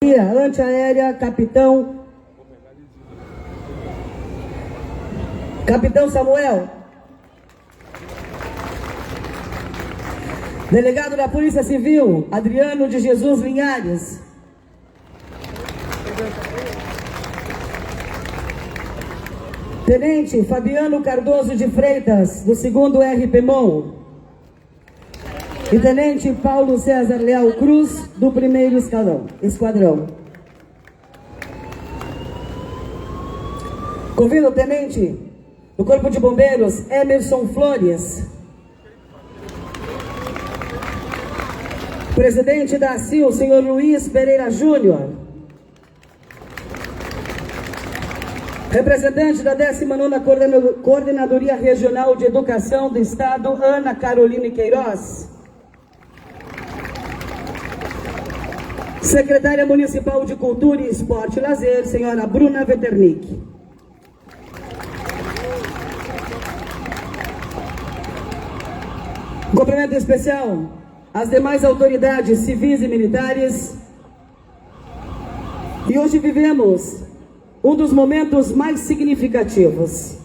Delegacia Antiaérea, Capitão Samuel. Delegado da Polícia Civil, Adriano de Jesus Linhares. Tenente Fabiano Cardoso de Freitas, do 2º RPMON. E Tenente Paulo César Leal Cruz, do 1º Esquadrão. Convido o Tenente do Corpo de Bombeiros, Emerson Flores. Presidente da ACIL, senhor Luiz Pereira Júnior. Representante da 19ª Coordenadoria Regional de Educação do Estado, Ana Caroline Queiroz. Secretária Municipal de Cultura e Esporte e Lazer, senhora Bruna Veternick. Um cumprimento especial às demais autoridades civis e militares. E hoje vivemos um dos momentos mais significativos,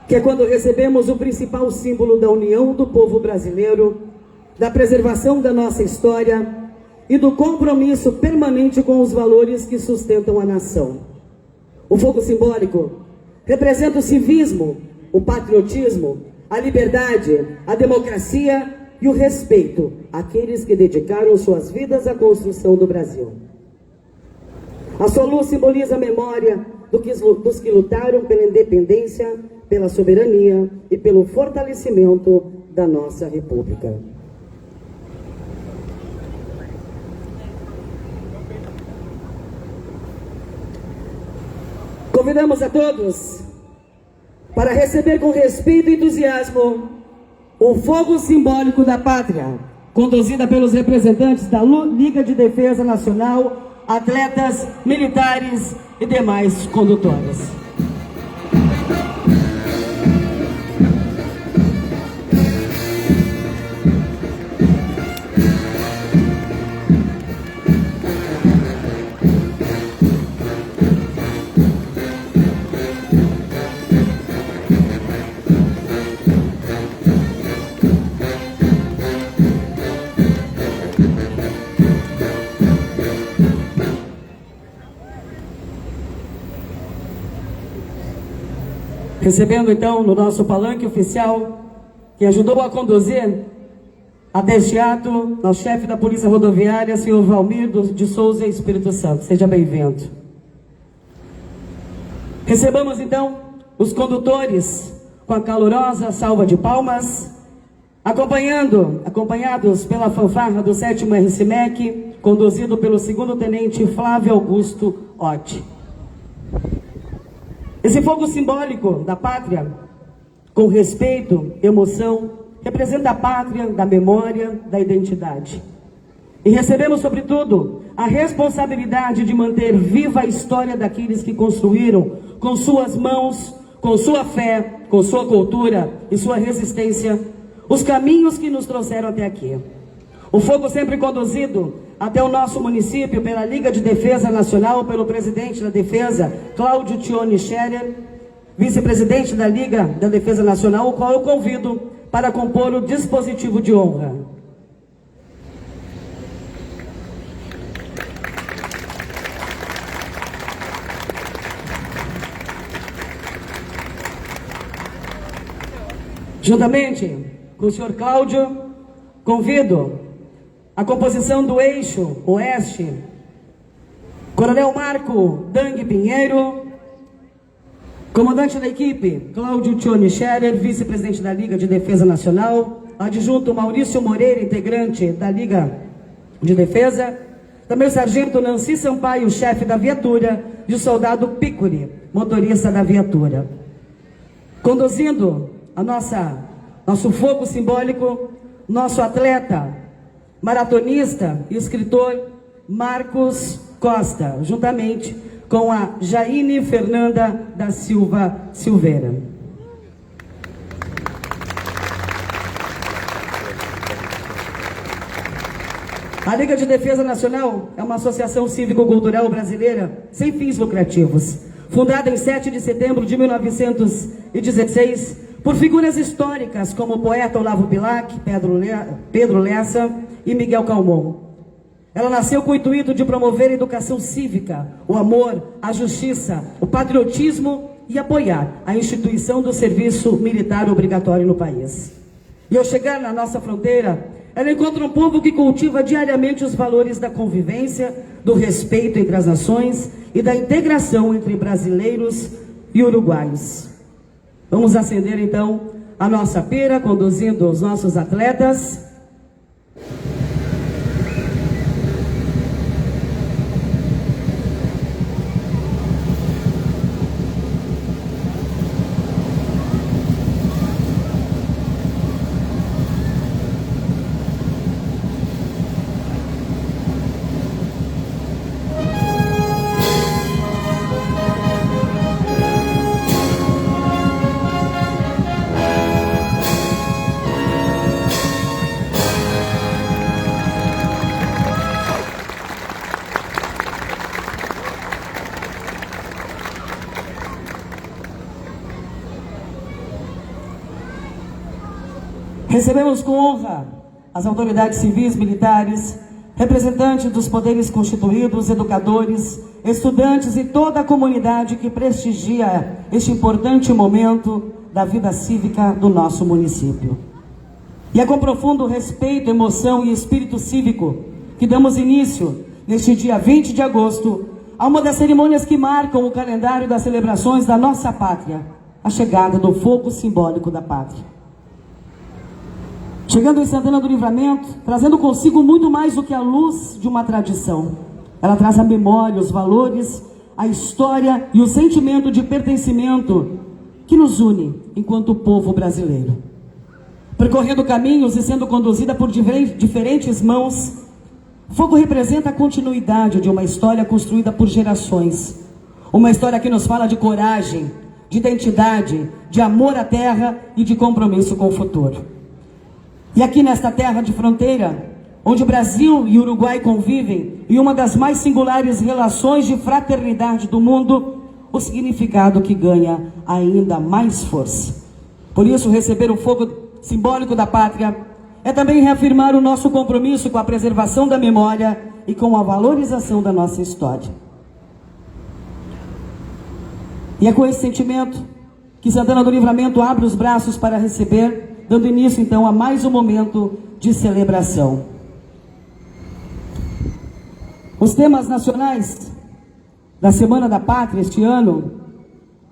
que é quando recebemos o principal símbolo da união do povo brasileiro, da preservação da nossa história e do compromisso permanente com os valores que sustentam a nação. O fogo simbólico representa o civismo, o patriotismo, a liberdade, a democracia e o respeito àqueles que dedicaram suas vidas à construção do Brasil. A sua luz simboliza a memória dos que lutaram pela independência, pela soberania e pelo fortalecimento da nossa República. Convidamos a todos para receber com respeito e entusiasmo o fogo simbólico da pátria, conduzida pelos representantes da Liga de Defesa Nacional, atletas, militares e demais condutores. Recebendo então no nosso palanque oficial, que ajudou a conduzir até este ato, nosso chefe da Polícia Rodoviária, senhor Valmir de Souza Espírito Santo. Seja bem-vindo. Recebamos então os condutores com a calorosa salva de palmas, acompanhados pela fanfarra do 7º RCMEC, conduzido pelo 2º Tenente Flávio Augusto Otti. Esse fogo simbólico da pátria, com respeito, emoção, representa a pátria da memória, da identidade. E recebemos, sobretudo, a responsabilidade de manter viva a história daqueles que construíram, com suas mãos, com sua fé, com sua cultura e sua resistência, os caminhos que nos trouxeram até aqui. O fogo sempre conduzido até o nosso município pela Liga de Defesa Nacional, pelo presidente da Defesa, Cláudio Tione Scherer, vice-presidente da Liga da Defesa Nacional, o qual eu convido para compor o dispositivo de honra. Juntamente com o senhor Cláudio, convido a composição do eixo oeste, Coronel Marco Dang Pinheiro, comandante da equipe, Cláudio Tione Scherer, vice-presidente da Liga de Defesa Nacional, adjunto Maurício Moreira, integrante da Liga de Defesa, também o sargento Nancy Sampaio, chefe da viatura, e o soldado Picuri, motorista da viatura. Conduzindo nosso fogo simbólico, nosso atleta, maratonista e escritor Marcos Costa, juntamente com a Jaine Fernanda da Silva Silveira. A Liga de Defesa Nacional é uma associação cívico-cultural brasileira sem fins lucrativos, fundada em 7 de setembro de 1916 por figuras históricas como o poeta Olavo Bilac, Pedro Lessa e Miguel Calmon. Ela nasceu com o intuito de promover a educação cívica, o amor, a justiça, o patriotismo e apoiar a instituição do serviço militar obrigatório no país. E ao chegar na nossa fronteira, ela encontra um povo que cultiva diariamente os valores da convivência, do respeito entre as nações e da integração entre brasileiros e uruguaios. Vamos acender então a nossa pira, conduzindo os nossos atletas. Recebemos com honra as autoridades civis, militares, representantes dos poderes constituídos, educadores, estudantes e toda a comunidade que prestigia este importante momento da vida cívica do nosso município. E é com profundo respeito, emoção e espírito cívico que damos início, neste dia 20 de agosto, a uma das cerimônias que marcam o calendário das celebrações da nossa pátria, a chegada do fogo simbólico da pátria. Chegando em Santana do Livramento, trazendo consigo muito mais do que a luz de uma tradição. Ela traz a memória, os valores, a história e o sentimento de pertencimento que nos une enquanto povo brasileiro. Percorrendo caminhos e sendo conduzida por diferentes mãos, o fogo representa a continuidade de uma história construída por gerações. Uma história que nos fala de coragem, de identidade, de amor à terra e de compromisso com o futuro. E aqui nesta terra de fronteira, onde o Brasil e o Uruguai convivem em uma das mais singulares relações de fraternidade do mundo, o significado que ganha ainda mais força. Por isso, receber o fogo simbólico da pátria é também reafirmar o nosso compromisso com a preservação da memória e com a valorização da nossa história. E é com esse sentimento que Santana do Livramento abre os braços para receber, dando início, então, a mais um momento de celebração. Os temas nacionais da Semana da Pátria este ano,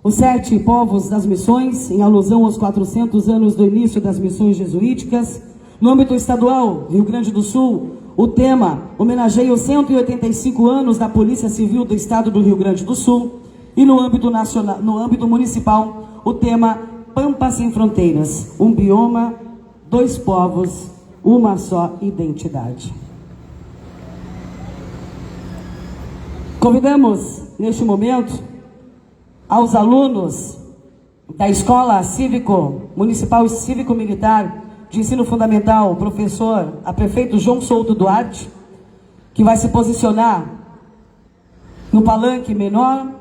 os 7 povos das missões, em alusão aos 400 anos do início das missões jesuíticas. No âmbito estadual, Rio Grande do Sul, o tema homenageia os 185 anos da Polícia Civil do Estado do Rio Grande do Sul. E no âmbito nacional, no âmbito municipal, o tema Pampa Sem Fronteiras, um bioma, 2 povos, uma só identidade. Convidamos, neste momento, aos alunos da Escola Municipal Cívico-Militar de Ensino Fundamental, a prefeito João Souto Duarte, que vai se posicionar no palanque menor.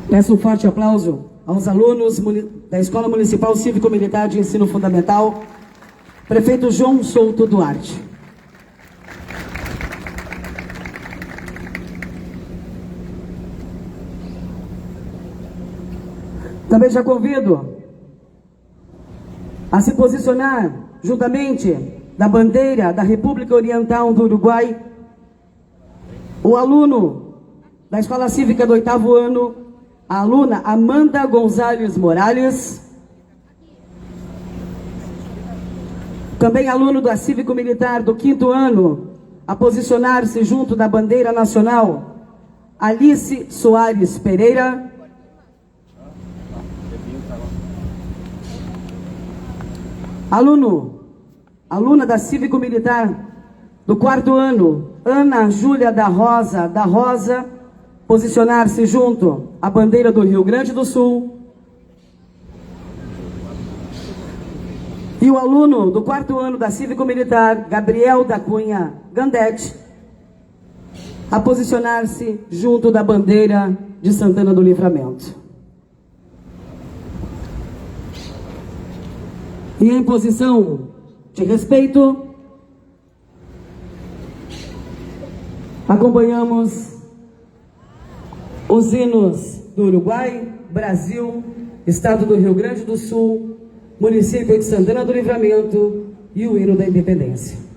Peço um forte aplauso aos alunos da Escola Municipal Cívico-Militar de Ensino Fundamental, prefeito João Souto Duarte. Também já convido a se posicionar juntamente da bandeira da República Oriental do Uruguai, o aluno da Escola Cívica do 8º ano, a aluna Amanda Gonzalez Morales, também aluno da Cívico-Militar do 5º ano, a posicionar-se junto da bandeira nacional, Alice Soares Pereira, aluna da Cívico-Militar do 4º ano, Ana Júlia da Rosa, posicionar-se junto à bandeira do Rio Grande do Sul. E o aluno do 4º ano da Cívico-Militar, Gabriel da Cunha Gandete, a posicionar-se junto da bandeira de Santana do Livramento. E em posição de respeito, acompanhamos os hinos do Uruguai, Brasil, Estado do Rio Grande do Sul, município de Santana do Livramento e o hino da Independência.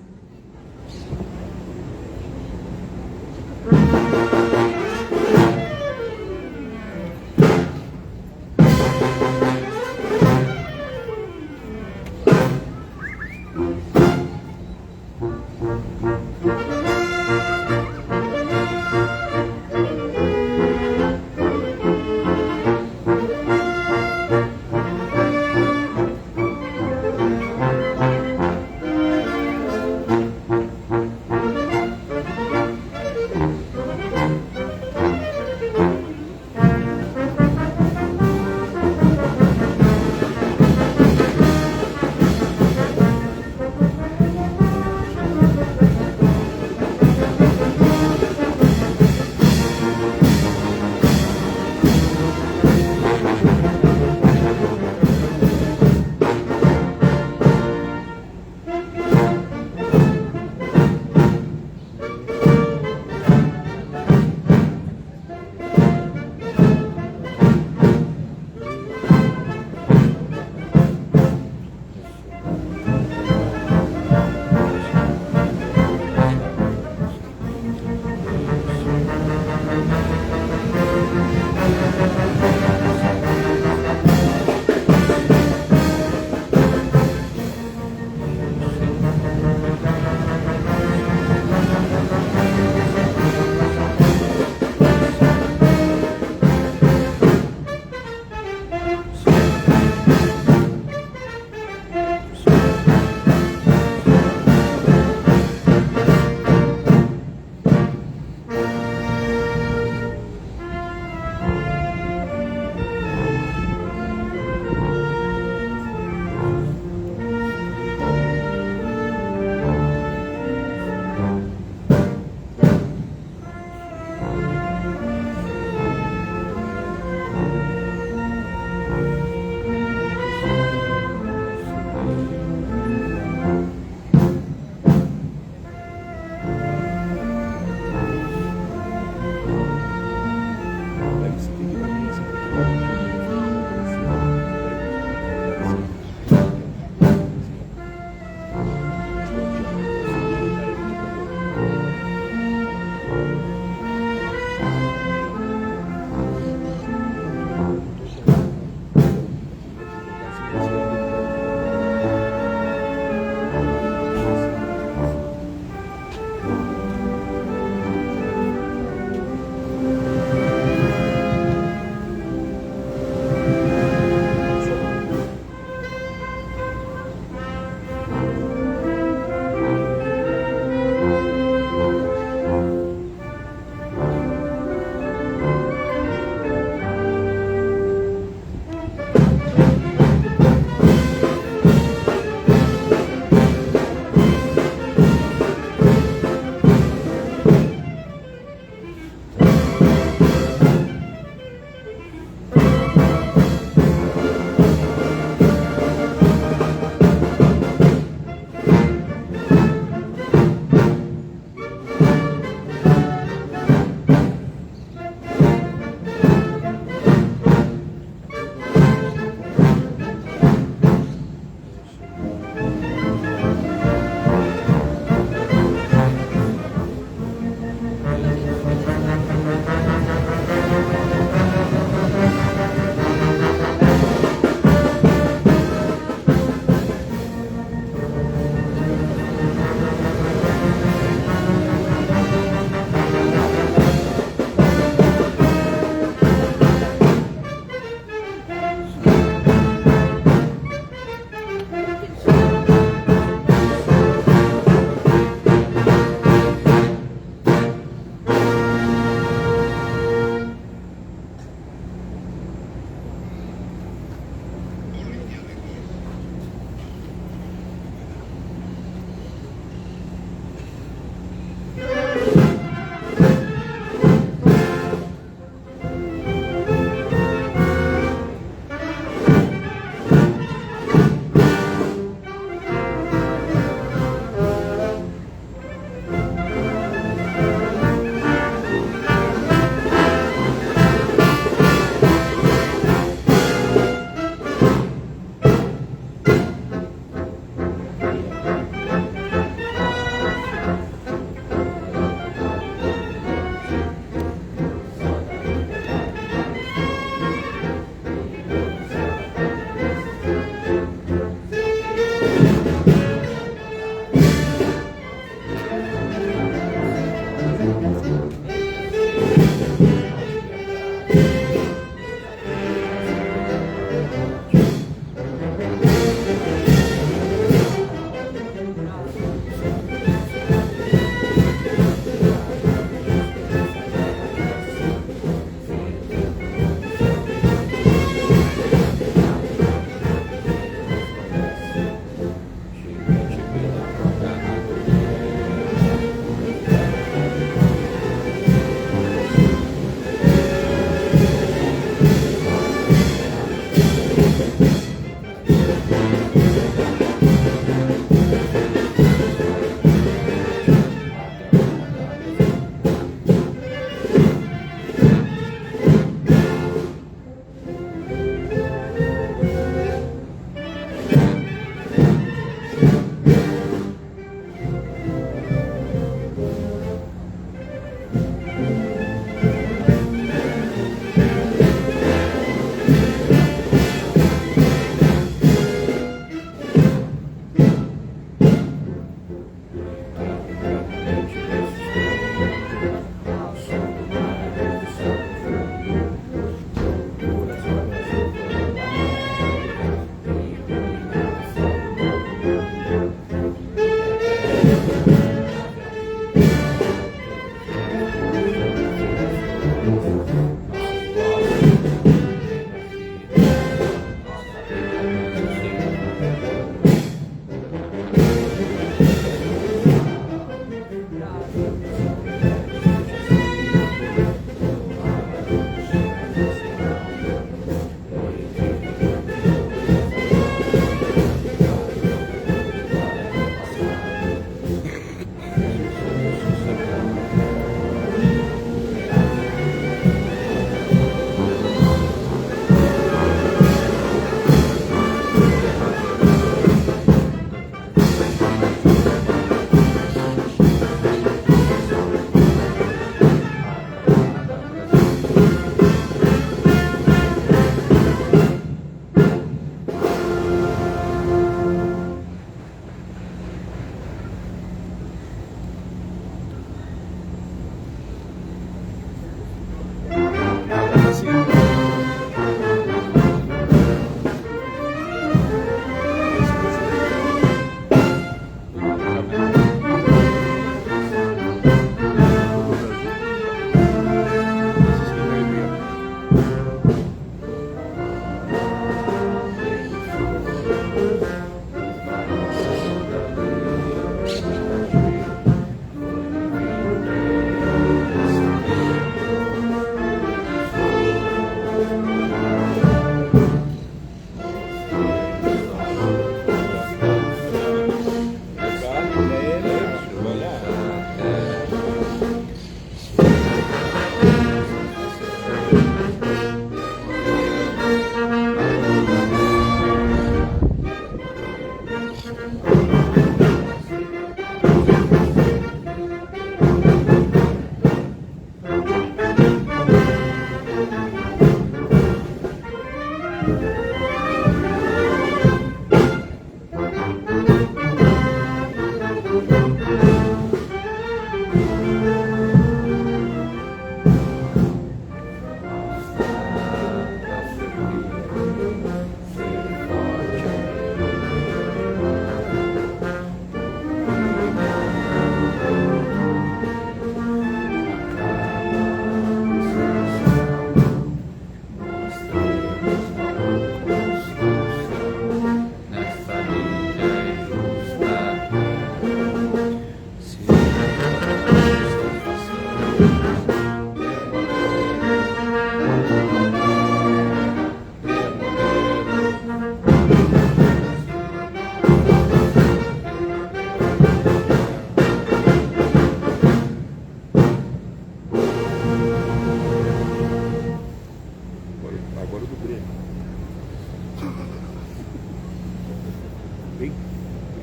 bem.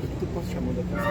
Por que tu posso chamando a atenção?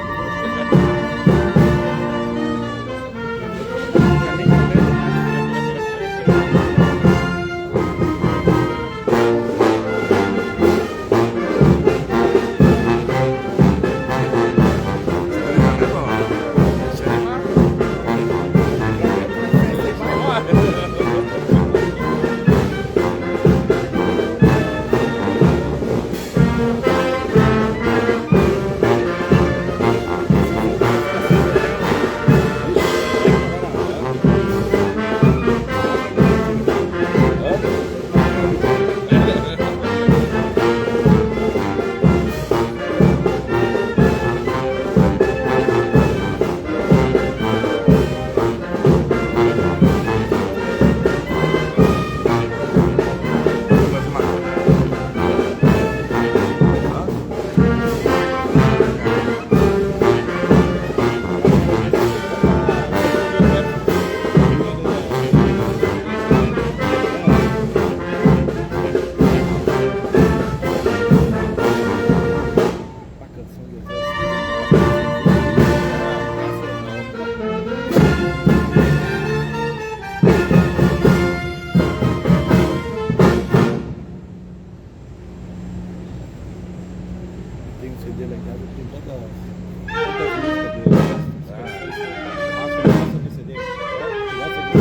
Tem um CD lá em casa que tem todas as músicas dele. Gosta de CD? Gosta de CD?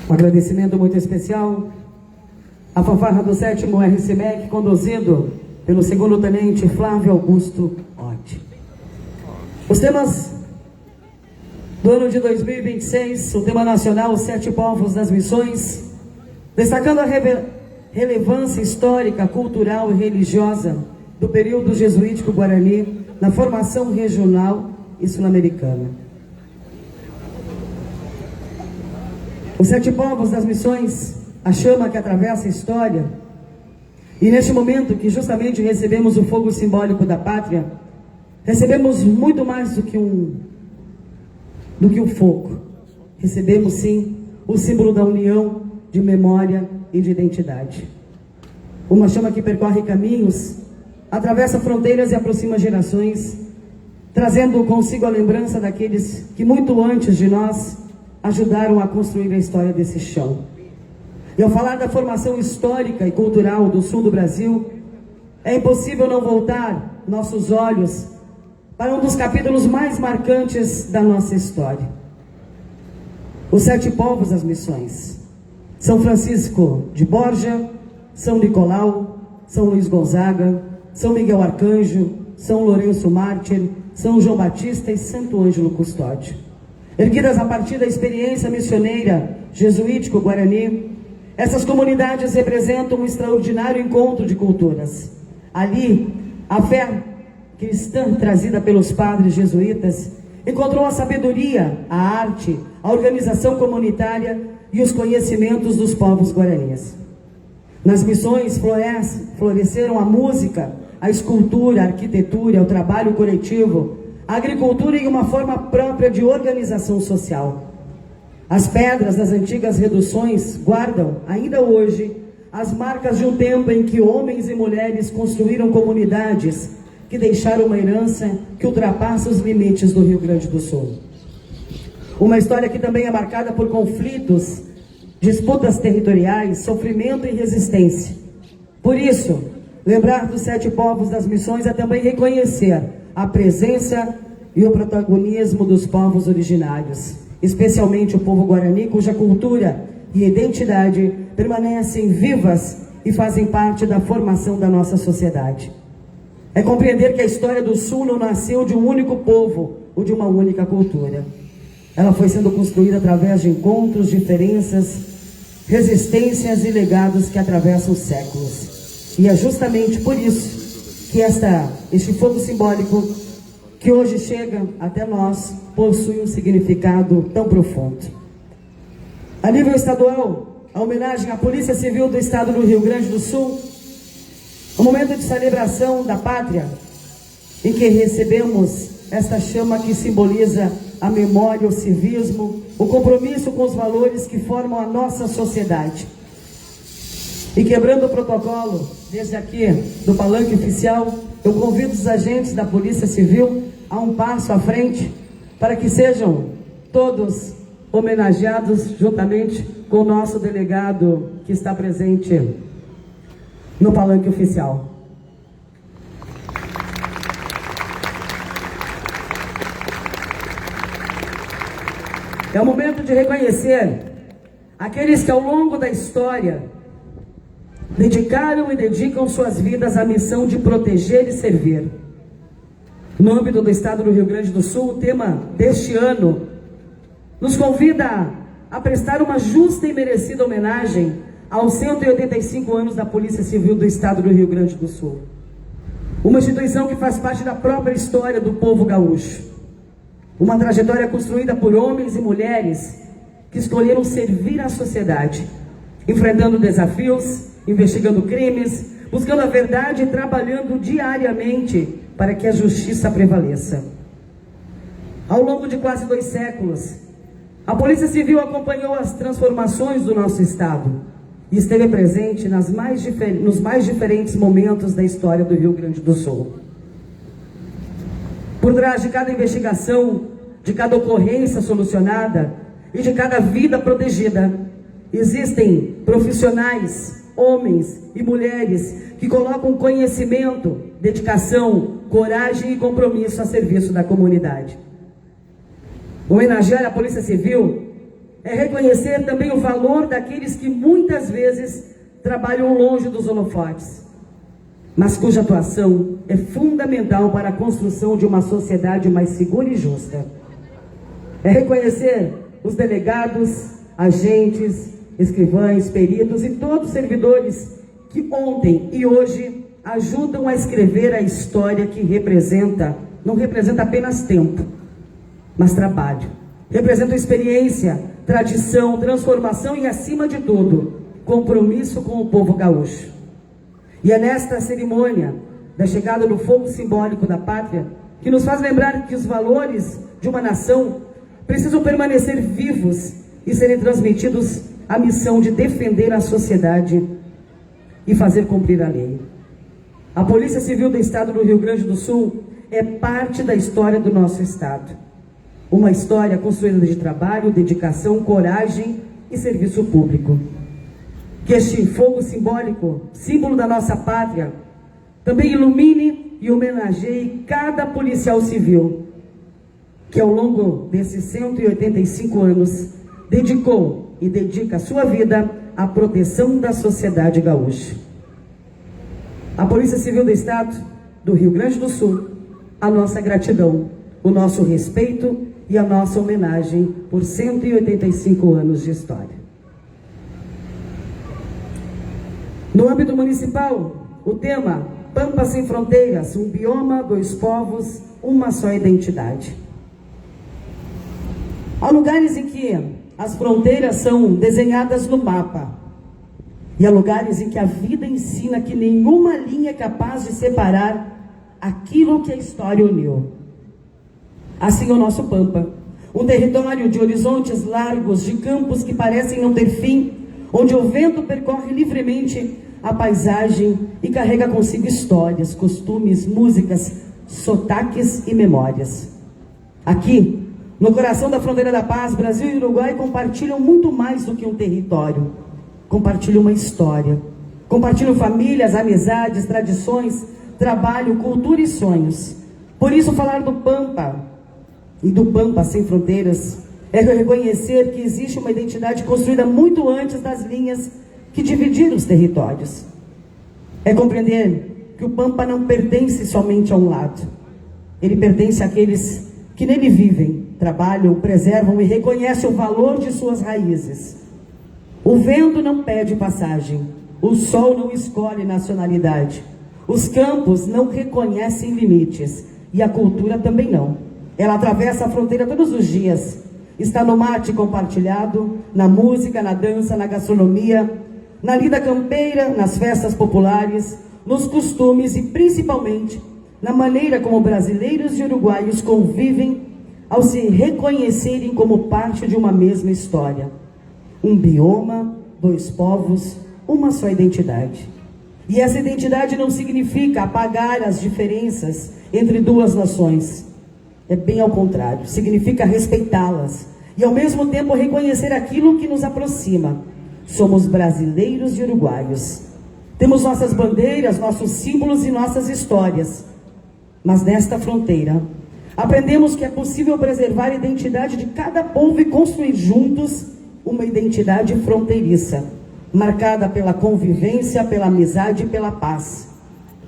Um agradecimento muito especial à fanfarra do 7º RCMEC, conduzido pelo 2º Tenente Flávio Augusto Otti. Os temas do ano de 2026, o tema nacional, os 7 povos das missões, destacando a relevância histórica, cultural e religiosa do período jesuítico guarani na formação regional e sul-americana. Os 7 povos das missões, a chama que atravessa a história, e neste momento que justamente recebemos o fogo simbólico da pátria, recebemos muito mais do que um fogo. Recebemos sim o símbolo da união, de memória e de identidade. Uma chama que percorre caminhos, atravessa fronteiras e aproxima gerações, trazendo consigo a lembrança daqueles que muito antes de nós ajudaram a construir a história desse chão. E ao falar da formação histórica e cultural do sul do Brasil, é impossível não voltar nossos olhos para um dos capítulos mais marcantes da nossa história. Os 7 povos das missões. São Francisco de Borja, São Nicolau, São Luís Gonzaga, São Miguel Arcanjo, São Lourenço Mártir, São João Batista e Santo Ângelo Custódio. Erguidas a partir da experiência missioneira jesuítico-guarani, essas comunidades representam um extraordinário encontro de culturas. Ali, a fé cristã trazida pelos padres jesuítas encontrou a sabedoria, a arte, a organização comunitária e os conhecimentos dos povos guaranis. Nas missões floresceram a música, a escultura, a arquitetura, o trabalho coletivo, a agricultura e uma forma própria de organização social. As pedras das antigas reduções guardam, ainda hoje, as marcas de um tempo em que homens e mulheres construíram comunidades que deixaram uma herança que ultrapassa os limites do Rio Grande do Sul. Uma história que também é marcada por conflitos, disputas territoriais, sofrimento e resistência. Por isso, lembrar dos 7 povos das missões é também reconhecer a presença e o protagonismo dos povos originários, especialmente o povo guarani, cuja cultura e identidade permanecem vivas e fazem parte da formação da nossa sociedade. É compreender que a história do Sul não nasceu de um único povo ou de uma única cultura. Ela foi sendo construída através de encontros, diferenças, resistências e legados que atravessam séculos. E é justamente por isso que este fogo simbólico que hoje chega até nós possui um significado tão profundo. A nível estadual, a homenagem à Polícia Civil do Estado do Rio Grande do Sul, um momento de celebração da pátria, em que recebemos esta chama que simboliza a memória, o civismo, o compromisso com os valores que formam a nossa sociedade. E quebrando o protocolo, desde aqui do palanque oficial, eu convido os agentes da Polícia Civil a um passo à frente, para que sejam todos homenageados juntamente com o nosso delegado que está presente no palanque oficial. É o momento de reconhecer aqueles que ao longo da história dedicaram e dedicam suas vidas à missão de proteger e servir. No âmbito do Estado do Rio Grande do Sul, o tema deste ano nos convida a prestar uma justa e merecida homenagem aos 185 anos da Polícia Civil do Estado do Rio Grande do Sul. Uma instituição que faz parte da própria história do povo gaúcho. Uma trajetória construída por homens e mulheres que escolheram servir a sociedade, enfrentando desafios, investigando crimes, buscando a verdade e trabalhando diariamente para que a justiça prevaleça. Ao longo de quase 2 séculos, a Polícia Civil acompanhou as transformações do nosso Estado e esteve presente nos mais diferentes momentos da história do Rio Grande do Sul. Por trás de cada investigação, de cada ocorrência solucionada e de cada vida protegida, existem profissionais, homens e mulheres que colocam conhecimento, dedicação, coragem e compromisso a serviço da comunidade. Homenagear a Polícia Civil é reconhecer também o valor daqueles que muitas vezes trabalham longe dos holofotes, mas cuja atuação é fundamental para a construção de uma sociedade mais segura e justa. É reconhecer os delegados, agentes, escrivães, peritos e todos os servidores que ontem e hoje ajudam a escrever a história que não representa apenas tempo, mas trabalho. Representa experiência, tradição, transformação e, acima de tudo, compromisso com o povo gaúcho. E é nesta cerimônia da chegada do fogo simbólico da pátria que nos faz lembrar que os valores de uma nação precisam permanecer vivos e serem transmitidos à missão de defender a sociedade e fazer cumprir a lei. A Polícia Civil do Estado do Rio Grande do Sul é parte da história do nosso Estado. Uma história construída de trabalho, dedicação, coragem e serviço público. Que este fogo simbólico, símbolo da nossa pátria, também ilumine e homenageie cada policial civil que ao longo desses 185 anos dedicou e dedica a sua vida à proteção da sociedade gaúcha. A Polícia Civil do Estado do Rio Grande do Sul, a nossa gratidão, o nosso respeito e a nossa homenagem por 185 anos de história. No âmbito municipal, o tema Pampa Sem Fronteiras, um bioma, dois povos, uma só identidade. Há lugares em que as fronteiras são desenhadas no mapa, e há lugares em que a vida ensina que nenhuma linha é capaz de separar aquilo que a história uniu. Assim é o nosso Pampa, um território de horizontes largos, de campos que parecem não ter fim, onde o vento percorre livremente a paisagem e carrega consigo histórias, costumes, músicas, sotaques e memórias. Aqui, no coração da fronteira da paz, Brasil e Uruguai compartilham muito mais do que um território. Compartilham uma história. Compartilham famílias, amizades, tradições, trabalho, cultura e sonhos. Por isso, falar do Pampa e do Pampa Sem Fronteiras é reconhecer que existe uma identidade construída muito antes das linhas que dividiram os territórios. É compreender que o Pampa não pertence somente a um lado. Ele pertence àqueles que nele vivem, trabalham, preservam e reconhecem o valor de suas raízes. O vento não pede passagem, o sol não escolhe nacionalidade, os campos não reconhecem limites e a cultura também não. Ela atravessa a fronteira todos os dias, está no mate compartilhado, na música, na dança, na gastronomia, na lida campeira, nas festas populares, nos costumes e principalmente na maneira como brasileiros e uruguaios convivem ao se reconhecerem como parte de uma mesma história. Um bioma, dois povos, uma só identidade. E essa identidade não significa apagar as diferenças entre duas nações. É bem ao contrário, significa respeitá-las e ao mesmo tempo reconhecer aquilo que nos aproxima. Somos brasileiros e uruguaios. Temos nossas bandeiras, nossos símbolos e nossas histórias. Mas nesta fronteira, aprendemos que é possível preservar a identidade de cada povo e construir juntos uma identidade fronteiriça, marcada pela convivência, pela amizade e pela paz.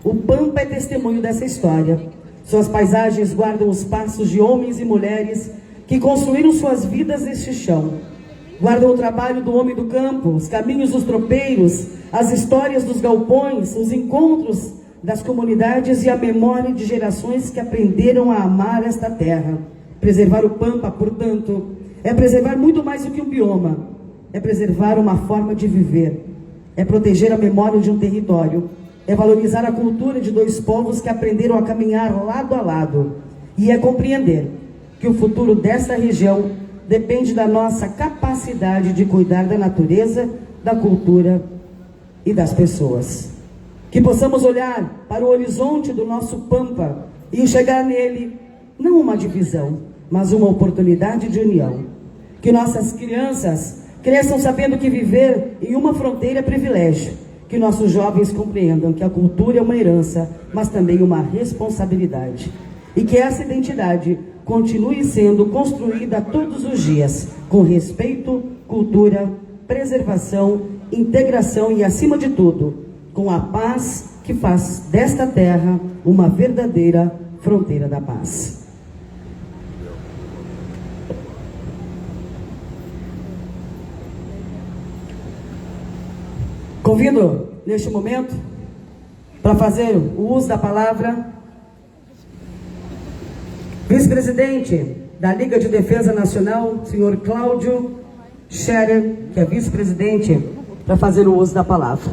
O Pampa é testemunho dessa história. Suas paisagens guardam os passos de homens e mulheres que construíram suas vidas neste chão. Guardam o trabalho do homem do campo, os caminhos dos tropeiros, as histórias dos galpões, os encontros das comunidades e a memória de gerações que aprenderam a amar esta terra. Preservar o Pampa, portanto, é preservar muito mais do que um bioma. É preservar uma forma de viver. É proteger a memória de um território. É valorizar a cultura de dois povos que aprenderam a caminhar lado a lado. E é compreender que o futuro desta região depende da nossa capacidade de cuidar da natureza, da cultura e das pessoas. Que possamos olhar para o horizonte do nosso Pampa e enxergar nele não uma divisão, mas uma oportunidade de união. Que nossas crianças cresçam sabendo que viver em uma fronteira é privilégio. Que nossos jovens compreendam que a cultura é uma herança, mas também uma responsabilidade. E que essa identidade continue sendo construída todos os dias, com respeito, cultura, preservação, integração e, acima de tudo, com a paz que faz desta terra uma verdadeira fronteira da paz. Convido, neste momento, para fazer o uso da palavra, vice-presidente da Liga de Defesa Nacional, senhor Cláudio Scherer, que é vice-presidente, para fazer o uso da palavra.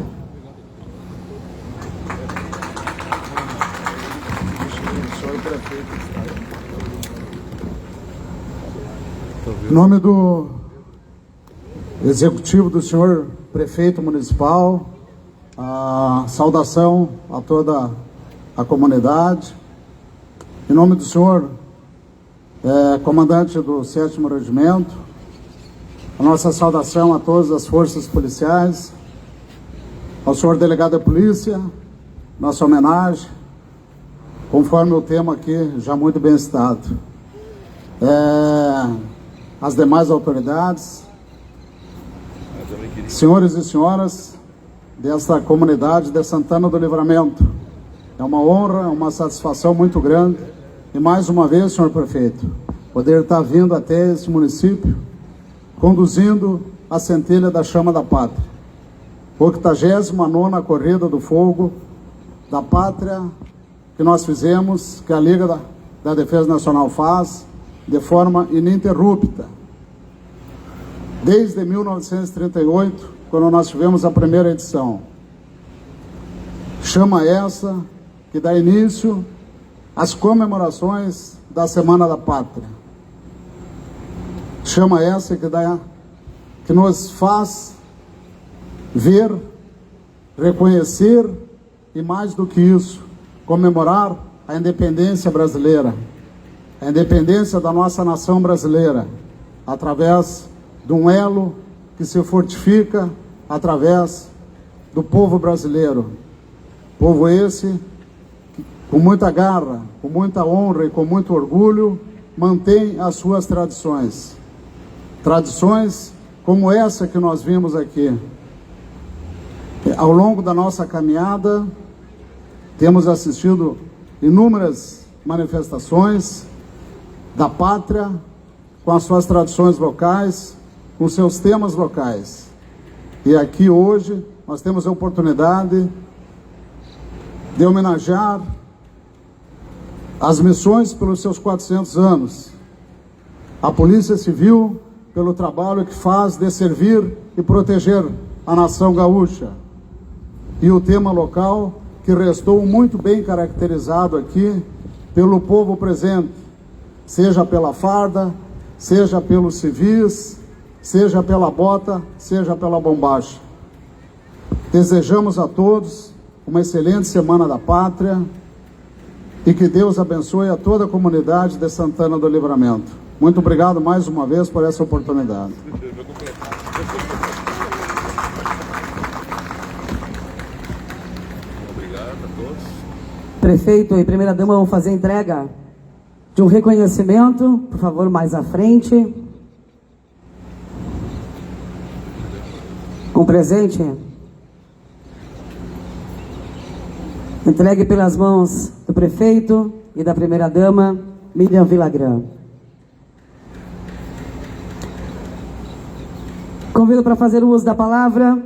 Em nome do executivo do senhor prefeito municipal, a saudação a toda a comunidade. Em nome do senhor comandante do 7º Regimento, a nossa saudação a todas as forças policiais, ao senhor delegado da polícia, nossa homenagem, conforme o tema aqui já muito bem citado. As demais autoridades, senhores e senhoras desta comunidade de Santana do Livramento, é uma honra, uma satisfação muito grande, e mais uma vez, senhor prefeito, poder estar vindo até esse município, conduzindo a centelha da Chama da Pátria, 89ª Corrida do Fogo da Pátria, que nós fizemos, que a Liga da Defesa Nacional faz, de forma ininterrupta, desde 1938, quando nós tivemos a primeira edição. Chama essa que dá início às comemorações da Semana da Pátria. Chama essa que nos faz ver, reconhecer e, mais do que isso, comemorar a independência brasileira, a independência da nossa nação brasileira, através de um elo que se fortifica através do povo brasileiro. Povo esse que, com muita garra, com muita honra e com muito orgulho, mantém as suas tradições. Tradições como essa que nós vimos aqui. Ao longo da nossa caminhada, temos assistido inúmeras manifestações da pátria, com as suas tradições locais, com seus temas locais. E aqui hoje nós temos a oportunidade de homenagear as missões pelos seus 400 anos, a Polícia Civil pelo trabalho que faz de servir e proteger a nação gaúcha, e o tema local que restou muito bem caracterizado aqui pelo povo presente, seja pela farda, seja pelos civis, seja pela bota, seja pela bombacha. Desejamos a todos uma excelente Semana da Pátria e que Deus abençoe a toda a comunidade de Santana do Livramento. Muito obrigado mais uma vez por essa oportunidade. Obrigado a todos. Prefeito e primeira-dama vão fazer entrega de um reconhecimento, por favor, mais à frente. Com presente. Entregue pelas mãos do prefeito e da primeira-dama, Miriam Villagrán. Convido para fazer o uso da palavra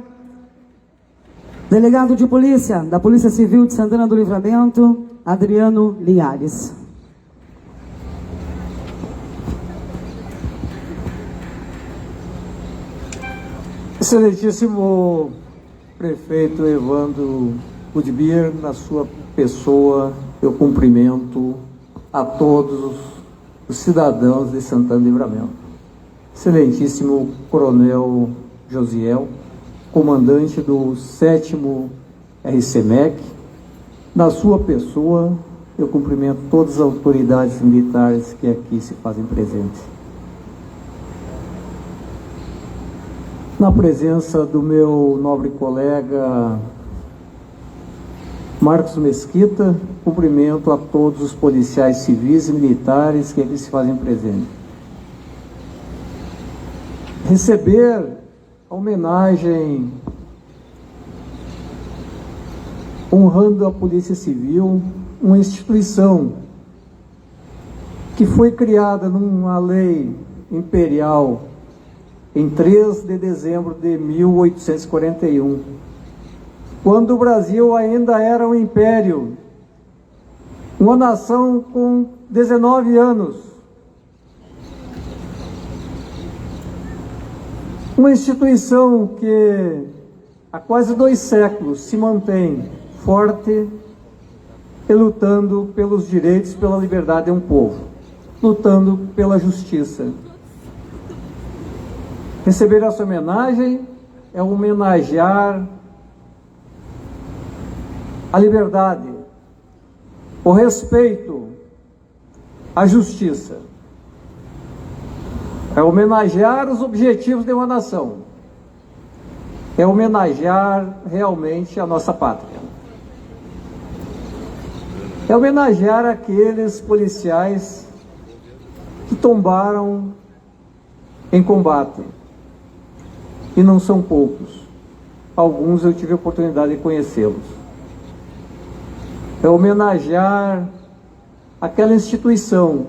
delegado de polícia, da Polícia Civil de Santana do Livramento, Adriano Linhares. Excelentíssimo prefeito Evandro Budibir, na sua pessoa, eu cumprimento a todos os cidadãos de Santana do Livramento. Excelentíssimo Coronel Josiel, comandante do 7º RCMEC, na sua pessoa, eu cumprimento todas as autoridades militares que aqui se fazem presentes. Na presença do meu nobre colega Marcos Mesquita, cumprimento a todos os policiais civis e militares que aqui se fazem presentes. Receber a homenagem honrando a Polícia Civil, uma instituição que foi criada numa lei imperial em 3 de dezembro de 1841, quando o Brasil ainda era um império, uma nação com 19 anos, uma instituição que há quase 2 séculos se mantém forte e lutando pelos direitos, pela liberdade de um povo, lutando pela justiça. Receber essa homenagem é homenagear a liberdade, o respeito, a justiça. É homenagear os objetivos de uma nação. É homenagear realmente a nossa pátria. é homenagear aqueles policiais que tombaram em combate. E não são poucos. Alguns eu tive a oportunidade de conhecê-los. É homenagear aquela instituição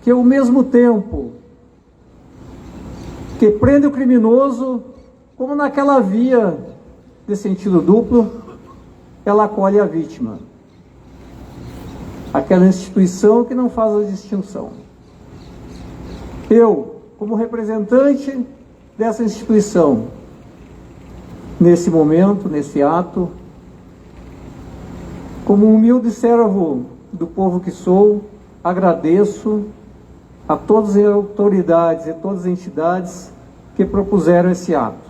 que, ao mesmo tempo que prende o criminoso, como naquela via de sentido duplo, ela acolhe a vítima. Aquela instituição que não faz a distinção. Eu, como representante dessa instituição, nesse momento, nesse ato, como um humilde servo do povo que sou, agradeço a todas as autoridades e todas as entidades que propuseram esse ato.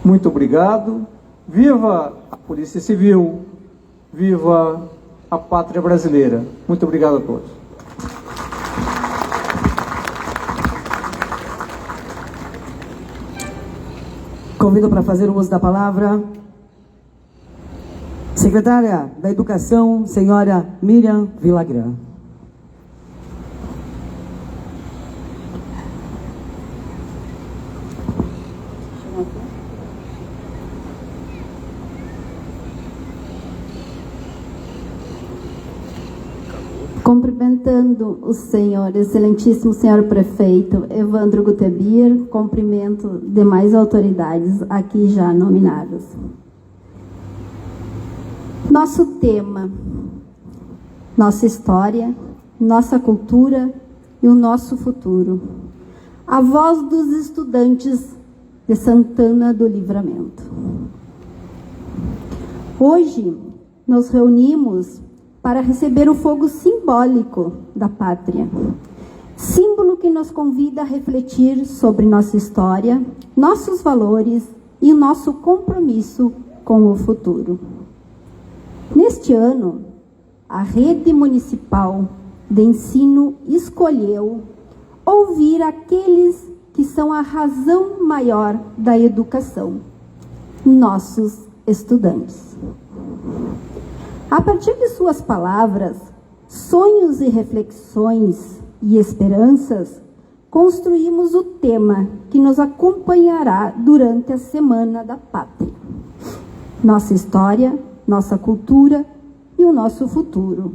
Muito obrigado. Viva a Polícia Civil, viva a pátria brasileira. Muito obrigado a todos. Convido para fazer o uso da palavra secretária da Educação, senhora Miriam Villagrán. Cumprimentando o senhor, excelentíssimo senhor prefeito Evandro Gutebir, cumprimento demais autoridades aqui já nominadas. Nosso tema, nossa história, nossa cultura e o nosso futuro. A voz dos estudantes de Santana do Livramento. Hoje nos reunimos para receber o fogo simbólico da pátria, símbolo que nos convida a refletir sobre nossa história, nossos valores e o nosso compromisso com o futuro. Neste ano, a Rede Municipal de Ensino escolheu ouvir aqueles que são a razão maior da educação, nossos estudantes. A partir de suas palavras, sonhos e reflexões e esperanças, construímos o tema que nos acompanhará durante a Semana da Pátria. Nossa história, nossa cultura e o nosso futuro.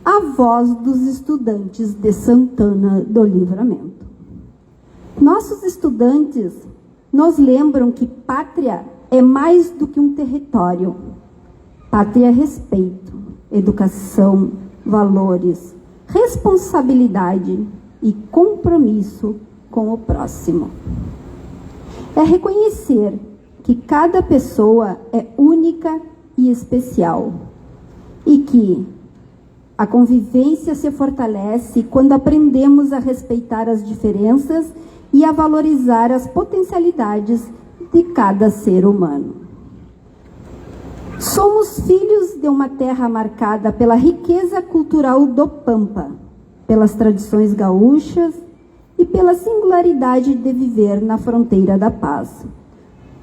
A voz dos estudantes de Santana do Livramento. Nossos estudantes nos lembram que pátria é mais do que um território. Pátria é respeito, educação, valores, responsabilidade e compromisso com o próximo. É reconhecer que cada pessoa é única e especial e que a convivência se fortalece quando aprendemos a respeitar as diferenças e a valorizar as potencialidades de cada ser humano. Somos filhos de uma terra marcada pela riqueza cultural do Pampa, pelas tradições gaúchas e pela singularidade de viver na fronteira da paz.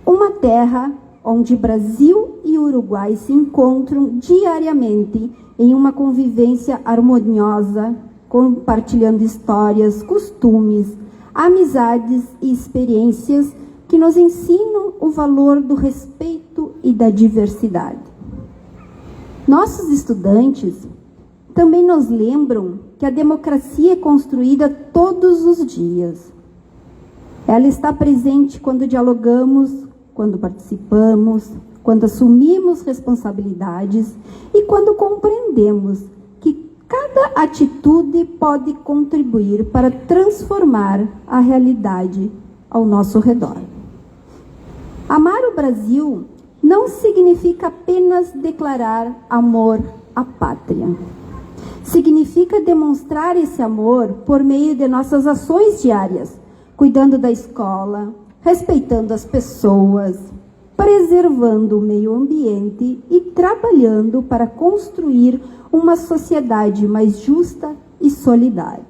Uma terra onde Brasil e Uruguai se encontram diariamente em uma convivência harmoniosa, compartilhando histórias, costumes, amizades e experiências que nos ensinam o valor do respeito e da diversidade. Nossos estudantes também nos lembram que a democracia é construída todos os dias. Ela está presente quando dialogamos, quando participamos, quando assumimos responsabilidades e quando compreendemos que cada atitude pode contribuir para transformar a realidade ao nosso redor. Amar o Brasil não significa apenas declarar amor à pátria. Significa demonstrar esse amor por meio de nossas ações diárias, cuidando da escola, respeitando as pessoas, preservando o meio ambiente e trabalhando para construir uma sociedade mais justa e solidária.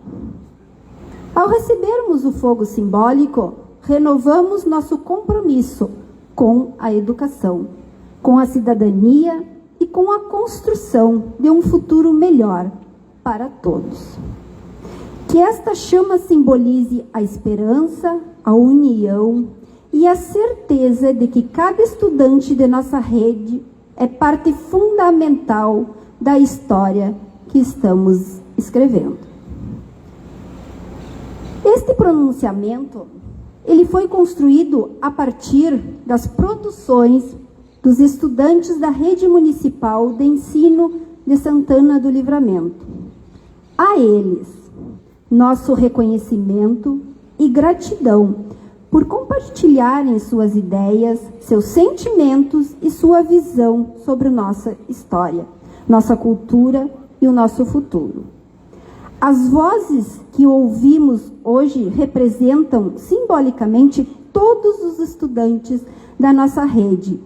Ao recebermos o fogo simbólico, renovamos nosso compromisso com a educação, com a cidadania e com a construção de um futuro melhor para todos. Que esta chama simbolize a esperança, a união e a certeza de que cada estudante de nossa rede é parte fundamental da história que estamos escrevendo. Este pronunciamento, ele foi construído a partir das produções dos estudantes da Rede Municipal de Ensino de Santana do Livramento. A eles, nosso reconhecimento e gratidão por compartilharem suas ideias, seus sentimentos e sua visão sobre nossa história, nossa cultura e o nosso futuro. As vozes que ouvimos hoje representam simbolicamente todos os estudantes da nossa rede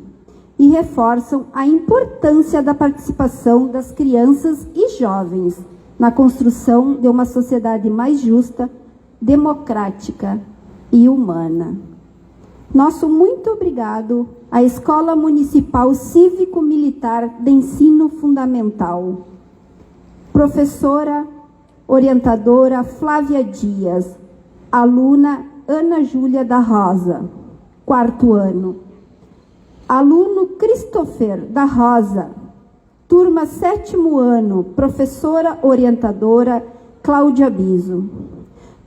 e reforçam a importância da participação das crianças e jovens na construção de uma sociedade mais justa, democrática e humana. Nosso muito obrigado à Escola Municipal Cívico-Militar de Ensino Fundamental, professora orientadora Flávia Dias, aluna Ana Júlia da Rosa, 4º ano, aluno Christopher da Rosa, turma 7º ano, professora orientadora Cláudia Biso.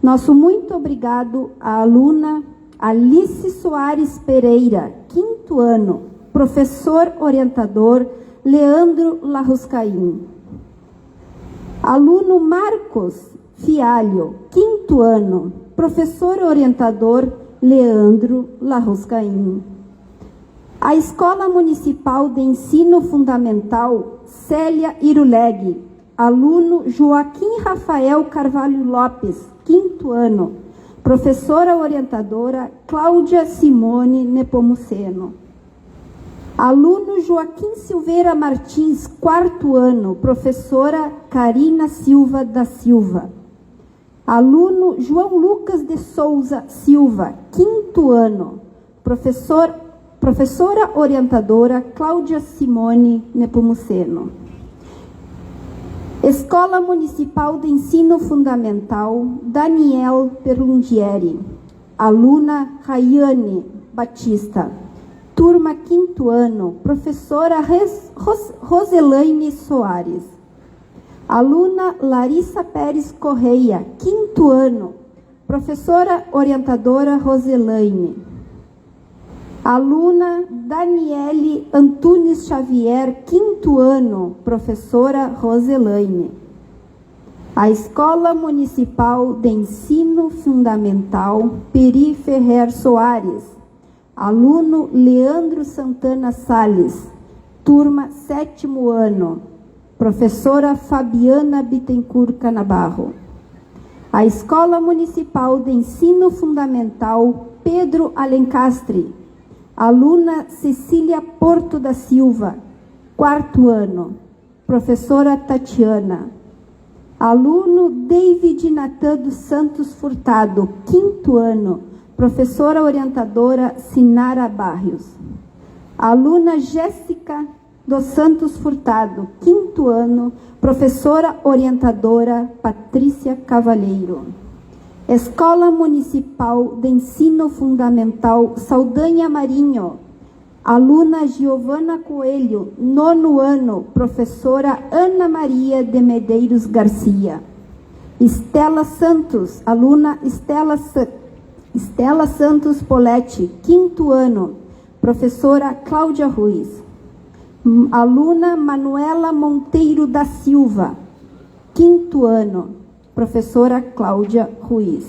Nosso muito obrigado à aluna Alice Soares Pereira, 5º ano, professor orientador Leandro Larruscaim. Aluno Marcos Fialho, 5º ano, professor orientador Leandro Larruscaim. A Escola Municipal de Ensino Fundamental Célia Iruleg, aluno Joaquim Rafael Carvalho Lopes, 5º ano, professora orientadora Cláudia Simone Nepomuceno. Aluno Joaquim Silveira Martins, 4º ano, professora Karina Silva da Silva. Aluno João Lucas de Souza Silva, 5º ano, professora orientadora Cláudia Simone Nepomuceno. Escola Municipal de Ensino Fundamental Daniel Perlungieri, aluna Rayane Batista, turma 5º ano, professora Roselaine Soares. Aluna Larissa Pérez Correia, 5º ano, professora orientadora Roselaine. Aluna Daniele Antunes Xavier, 5º ano, professora Roselaine. A Escola Municipal de Ensino Fundamental Peri Ferrer Soares, aluno Leandro Santana Salles, turma 7º ano, professora Fabiana Bittencourt Canabarro. A Escola Municipal de Ensino Fundamental Pedro Alencastre, aluna Cecília Porto da Silva, 4º ano, professora Tatiana. Aluno David Natan dos Santos Furtado, 5º ano, professora orientadora Sinara Barrios. Aluna Jéssica dos Santos Furtado, 5º ano, professora orientadora Patrícia Cavalheiro. Escola Municipal de Ensino Fundamental Saldanha Marinho, aluna Giovana Coelho, 9º ano, professora Ana Maria de Medeiros Garcia. Estela Santos, aluna Estela Santos Poletti, 5º ano, professora Cláudia Ruiz. Aluna Manuela Monteiro da Silva, 5º ano, professora Cláudia Ruiz.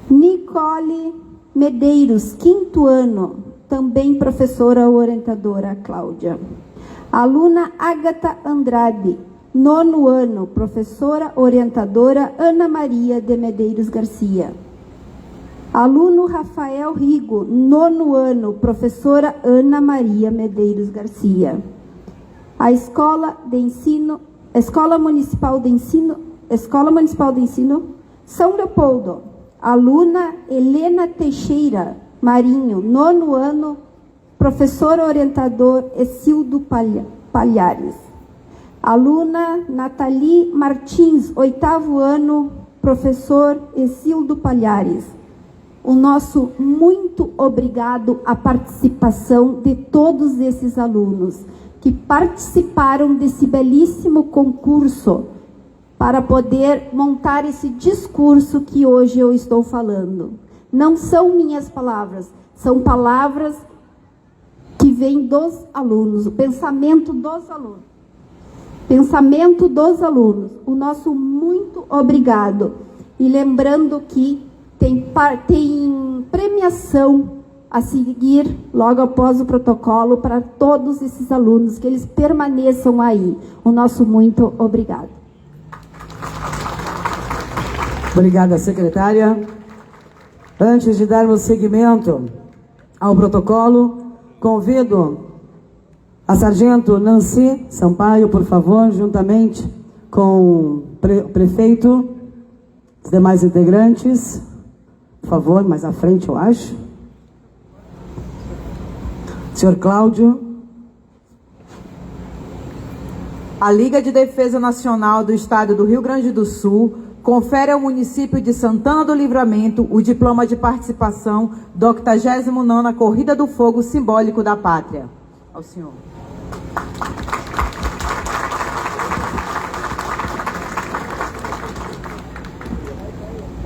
Nicole Medeiros, 5º ano, também professora orientadora Cláudia. Aluna Ágata Andrade, 9º ano, professora orientadora Ana Maria de Medeiros Garcia. Aluno Rafael Rigo, 9º ano, professora Ana Maria Medeiros Garcia. A Escola Municipal de Ensino São Leopoldo, aluna Helena Teixeira Marinho, 9º ano, professor orientador Exildo Palhares. Aluna Nathalie Martins, 8º ano, professor Exildo Palhares. O nosso muito obrigado à participação de todos esses alunos que participaram desse belíssimo concurso para poder montar esse discurso que hoje eu estou falando. Não são minhas palavras, são palavras que vêm dos alunos, o pensamento dos alunos. Pensamento dos alunos. O nosso muito obrigado. E lembrando que tem premiação a seguir logo após o protocolo para todos esses alunos, que eles permaneçam aí. O nosso muito obrigado. Obrigada, secretária. Antes de darmos seguimento ao protocolo, convido a sargento Nancy Sampaio, por favor, juntamente com o prefeito, os demais integrantes, por favor, mais à frente, eu acho. Senhor Cláudio. A Liga de Defesa Nacional do Estado do Rio Grande do Sul confere ao município de Santana do Livramento o diploma de participação da 89ª Corrida do Fogo Simbólico da Pátria. Ao senhor.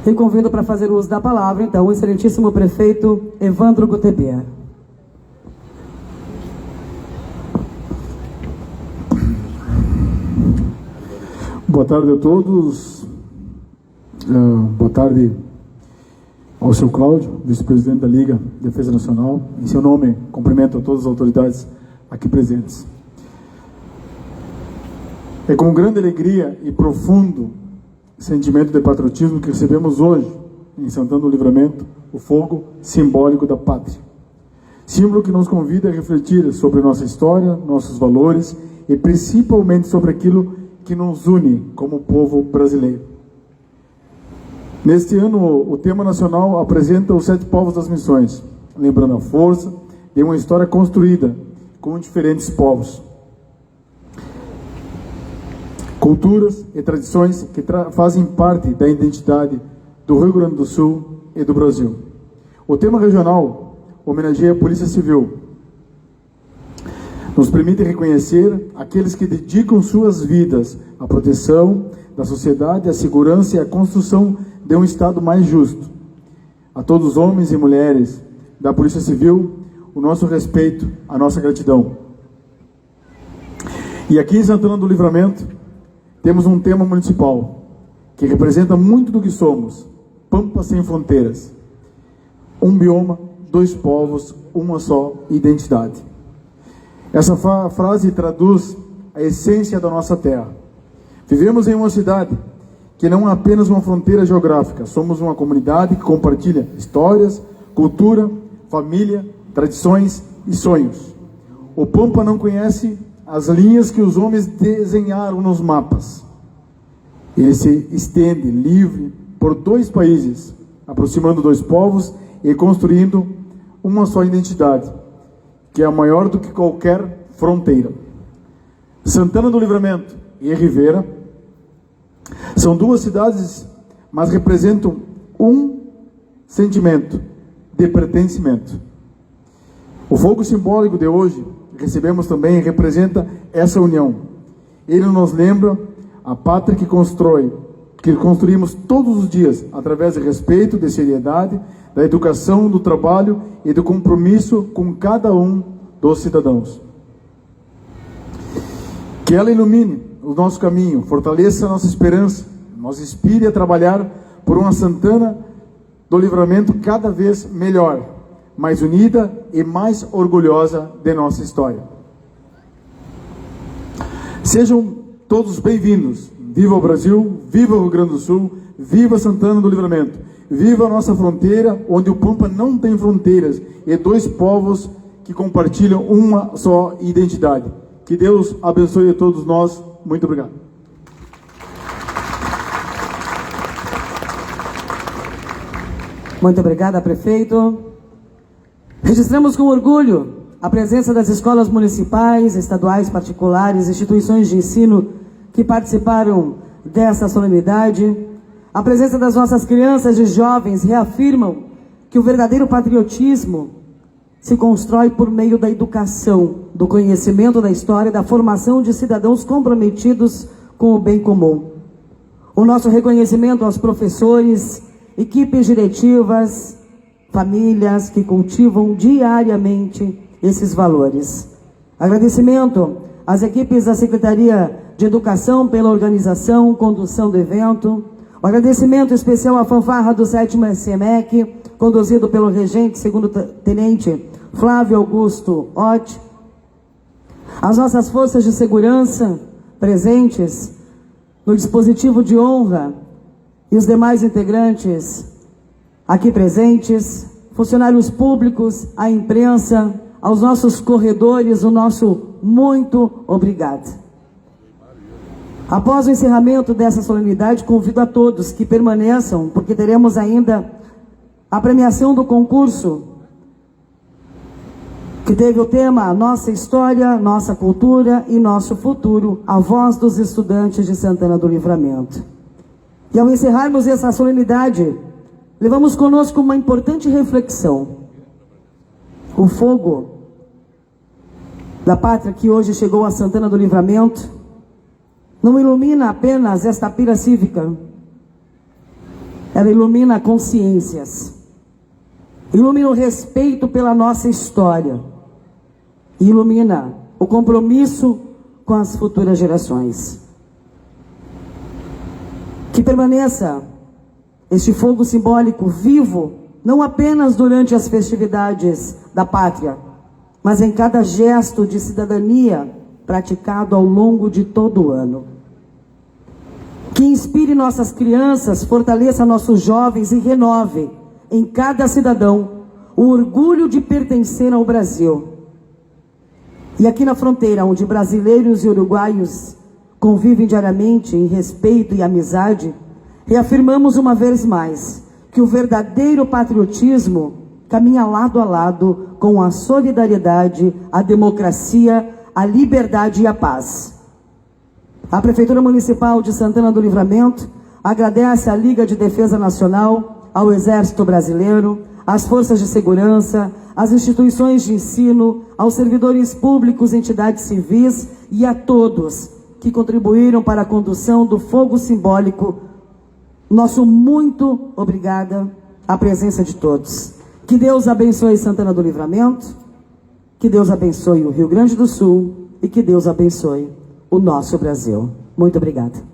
E convido para fazer uso da palavra, então, o excelentíssimo prefeito Evandro Gutebert. Boa tarde a todos. Boa tarde ao seu Cláudio, vice-presidente da Liga de Defesa Nacional. Em seu nome, cumprimento a todas as autoridades aqui presentes. É com grande alegria e profundo sentimento de patriotismo que recebemos hoje, em Santana do Livramento, o fogo simbólico da pátria. Símbolo que nos convida a refletir sobre nossa história, nossos valores e principalmente sobre aquilo que nos une como povo brasileiro. Neste ano, o tema nacional apresenta os 7 povos das missões, lembrando a força de uma história construída com diferentes povos, culturas e tradições que fazem parte da identidade do Rio Grande do Sul e do Brasil. O tema regional homenageia a Polícia Civil. Nos permite reconhecer aqueles que dedicam suas vidas à proteção da sociedade, à segurança e à construção de um Estado mais justo. A todos os homens e mulheres da Polícia Civil, o nosso respeito, a nossa gratidão. E aqui em Santana do Livramento, temos um tema municipal que representa muito do que somos: Pampa sem fronteiras. Um bioma, 2 povos, uma só identidade. Essa frase traduz a essência da nossa terra. Vivemos em uma cidade que não é apenas uma fronteira geográfica. Somos uma comunidade que compartilha histórias, cultura, família, tradições e sonhos. O Pampa não conhece as linhas que os homens desenharam nos mapas. Ele se estende livre por 2 países, aproximando 2 povos e construindo uma só identidade, que é maior do que qualquer fronteira. Santana do Livramento e Rivera são 2 cidades, mas representam um sentimento de pertencimento. O fogo simbólico de hoje, recebemos também, representa essa união. Ele nos lembra a pátria que construímos todos os dias, através de respeito, de seriedade, da educação, do trabalho e do compromisso com cada um dos cidadãos. Que ela ilumine o nosso caminho, fortaleça a nossa esperança, nos inspire a trabalhar por uma Santana do Livramento cada vez melhor, mais unida e mais orgulhosa de nossa história. Sejam todos bem-vindos. Viva o Brasil, viva o Rio Grande do Sul, viva Santana do Livramento, viva a nossa fronteira, onde o Pampa não tem fronteiras, e 2 povos que compartilham uma só identidade. Que Deus abençoe a todos nós. Muito obrigado. Muito obrigada, prefeito. Registramos com orgulho a presença das escolas municipais, estaduais, particulares, instituições de ensino que participaram dessa solenidade, a presença das nossas crianças e jovens reafirmam que o verdadeiro patriotismo se constrói por meio da educação, do conhecimento da história e da formação de cidadãos comprometidos com o bem comum. O nosso reconhecimento aos professores, equipes diretivas, famílias que cultivam diariamente esses valores. Agradecimento às equipes da Secretaria de Educação pela organização, condução do evento. Um agradecimento especial à fanfarra do 7º SEMEC, conduzido pelo regente, segundo-tenente Flávio Augusto Ott. As nossas forças de segurança presentes no dispositivo de honra e os demais integrantes aqui presentes, funcionários públicos, a imprensa, aos nossos corredores, o nosso muito obrigado. Após o encerramento dessa solenidade, convido a todos que permaneçam, porque teremos ainda a premiação do concurso, que teve o tema Nossa História, Nossa Cultura e Nosso Futuro, a voz dos estudantes de Santana do Livramento. E ao encerrarmos essa solenidade, levamos conosco uma importante reflexão. O fogo da pátria que hoje chegou a Santana do Livramento não ilumina apenas esta pira cívica, ela ilumina consciências, ilumina o respeito pela nossa história, ilumina o compromisso com as futuras gerações. Que permaneça este fogo simbólico vivo, não apenas durante as festividades da pátria, mas em cada gesto de cidadania praticado ao longo de todo o ano. Que inspire nossas crianças, fortaleça nossos jovens e renove em cada cidadão o orgulho de pertencer ao Brasil. E aqui na fronteira, onde brasileiros e uruguaios convivem diariamente em respeito e amizade, reafirmamos uma vez mais que o verdadeiro patriotismo caminha lado a lado com a solidariedade, a democracia, a liberdade e a paz. A Prefeitura Municipal de Santana do Livramento agradece à Liga de Defesa Nacional, ao Exército Brasileiro, às Forças de Segurança, às instituições de ensino, aos servidores públicos, entidades civis e a todos que contribuíram para a condução do fogo simbólico. Nosso muito obrigada à presença de todos. Que Deus abençoe Santana do Livramento, que Deus abençoe o Rio Grande do Sul e que Deus abençoe o nosso Brasil. Muito obrigada.